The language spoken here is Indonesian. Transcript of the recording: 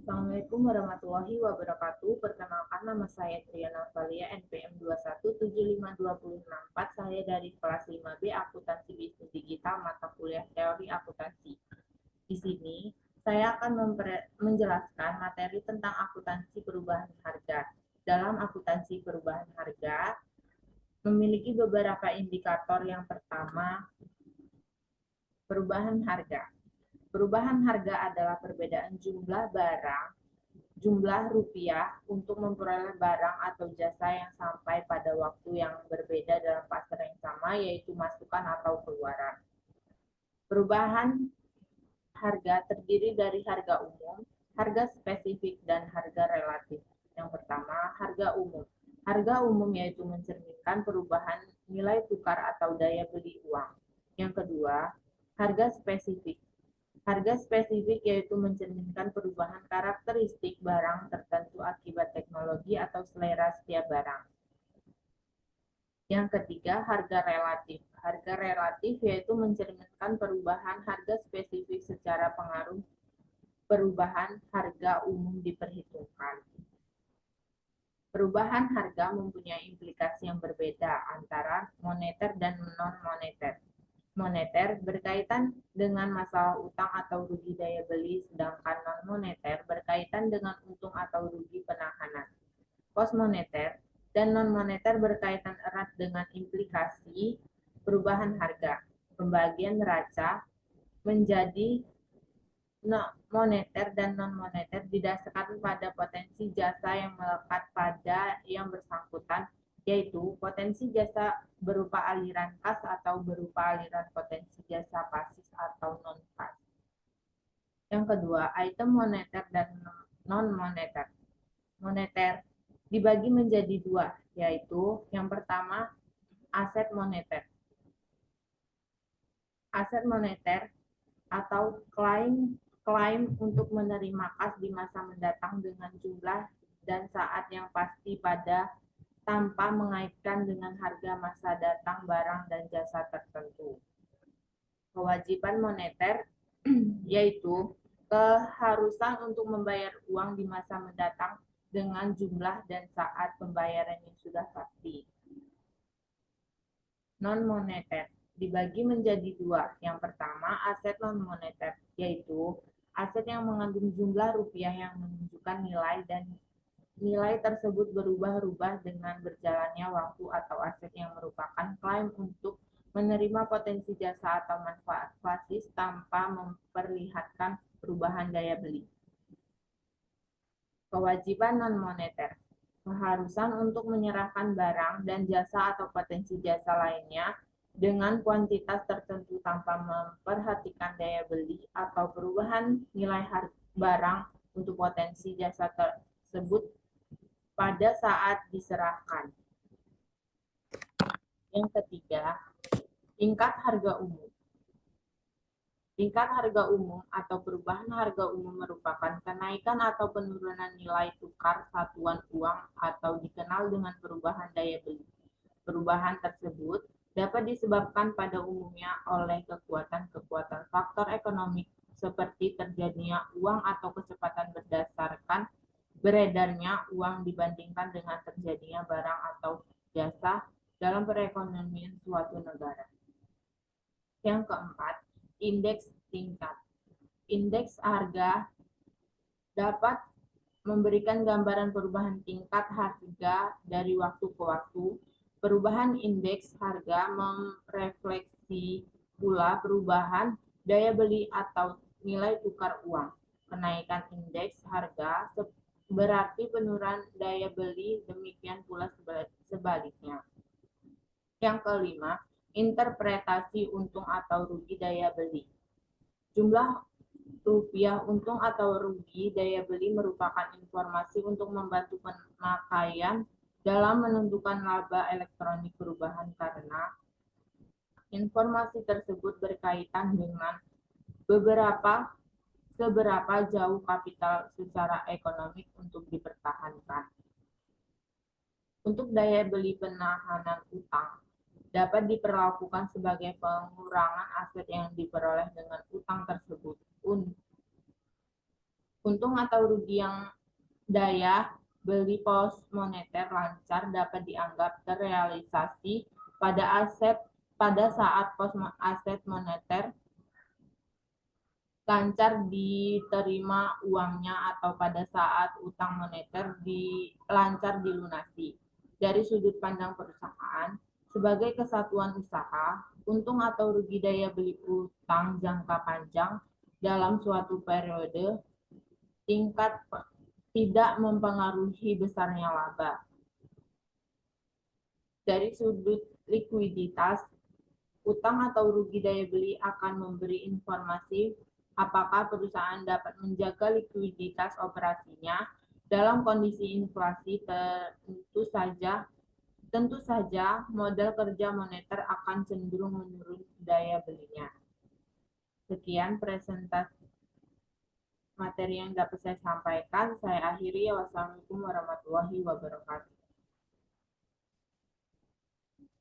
Assalamualaikum warahmatullahi wabarakatuh. Perkenalkan, nama saya Triana Valia, NPM 2175264. Saya dari kelas 5B Akuntansi Bisnis Digital, mata kuliah Teori Akuntansi. Di sini saya akan menjelaskan materi tentang akuntansi perubahan harga. Dalam akuntansi perubahan harga memiliki beberapa indikator. Yang pertama, perubahan harga. Perubahan harga adalah perbedaan jumlah barang, jumlah rupiah untuk memperoleh barang atau jasa yang sampai pada waktu yang berbeda dalam pasar yang sama, yaitu masukan atau keluaran. Perubahan harga terdiri dari harga umum, harga spesifik, dan harga relatif. Yang pertama, harga umum. Harga umum yaitu mencerminkan perubahan nilai tukar atau daya beli uang. Yang kedua, harga spesifik. Harga spesifik yaitu mencerminkan perubahan karakteristik barang tertentu akibat teknologi atau selera setiap barang. Yang ketiga, harga relatif. Harga relatif yaitu mencerminkan perubahan harga spesifik secara pengaruh perubahan harga umum diperhitungkan. Perubahan harga mempunyai implikasi yang berbeda antara moneter dan non-moneter. Moneter berkaitan dengan masalah utang atau rugi daya beli, sedangkan non-moneter berkaitan dengan untung atau rugi penahanan. Post moneter dan non-moneter berkaitan erat dengan implikasi perubahan harga. Pembagian neraca menjadi moneter dan non-moneter didasarkan pada potensi jasa yang melekat pada yang bersangkutan, yaitu potensi jasa berupa aliran kas atau berupa aliran potensi jasa pasis atau non-kas. Yang kedua, item moneter dan non-moneter. Moneter dibagi menjadi dua, yaitu yang pertama aset moneter. Aset moneter atau klaim untuk menerima kas di masa mendatang dengan jumlah dan saat yang pasti pada tanpa mengaitkan dengan harga masa datang barang dan jasa tertentu. Kewajiban moneter yaitu keharusan untuk membayar uang di masa mendatang dengan jumlah dan saat pembayaran yang sudah pasti. Non-moneter dibagi menjadi dua. Yang pertama, aset non-moneter, yaitu aset yang mengandung jumlah rupiah yang menunjukkan nilai dan nilai tersebut berubah-ubah dengan berjalannya waktu, atau aset yang merupakan klaim untuk menerima potensi jasa atau manfaat basis tanpa memperlihatkan perubahan daya beli. Kewajiban non-moneter, keharusan untuk menyerahkan barang dan jasa atau potensi jasa lainnya dengan kuantitas tertentu tanpa memperhatikan daya beli atau perubahan nilai barang untuk potensi jasa tersebut pada saat diserahkan. Yang ketiga, tingkat harga umum. Tingkat harga umum atau perubahan harga umum merupakan kenaikan atau penurunan nilai tukar satuan uang atau dikenal dengan perubahan daya beli. Perubahan tersebut dapat disebabkan pada umumnya oleh kekuatan-kekuatan faktor ekonomi seperti terjadinya uang atau kecepatan berdasarkan beredarnya uang dibandingkan dengan terjadinya barang atau jasa dalam perekonomian suatu negara. Yang keempat, indeks tingkat. Indeks harga dapat memberikan gambaran perubahan tingkat harga dari waktu ke waktu. Perubahan indeks harga merefleksi pula perubahan daya beli atau nilai tukar uang. Kenaikan indeks harga berarti penurunan daya beli, demikian pula sebaliknya. Yang kelima, interpretasi untung atau rugi daya beli. Jumlah rupiah untung atau rugi daya beli merupakan informasi untuk membantu pemakaian dalam menentukan laba elektronik perubahan, karena informasi tersebut berkaitan dengan seberapa jauh kapital secara ekonomi untuk dipertahankan. Untuk daya beli penahanan utang dapat diperlakukan sebagai pengurangan aset yang diperoleh dengan utang tersebut Untung atau rugi yang daya beli pos moneter lancar dapat dianggap terrealisasi pada saat pos aset moneter lancar diterima uangnya atau pada saat utang moneter lancar dilunasi. Dari sudut pandang perusahaan, sebagai kesatuan usaha, untung atau rugi daya beli utang jangka panjang dalam suatu periode tingkat tidak mempengaruhi besarnya laba. Dari sudut likuiditas, utang atau rugi daya beli akan memberi informasi apakah perusahaan dapat menjaga likuiditas operasinya dalam kondisi inflasi. Tentu saja modal kerja moneter akan cenderung menurun daya belinya. Sekian presentasi materi yang dapat saya sampaikan. Saya akhiri. Wassalamualaikum warahmatullahi wabarakatuh.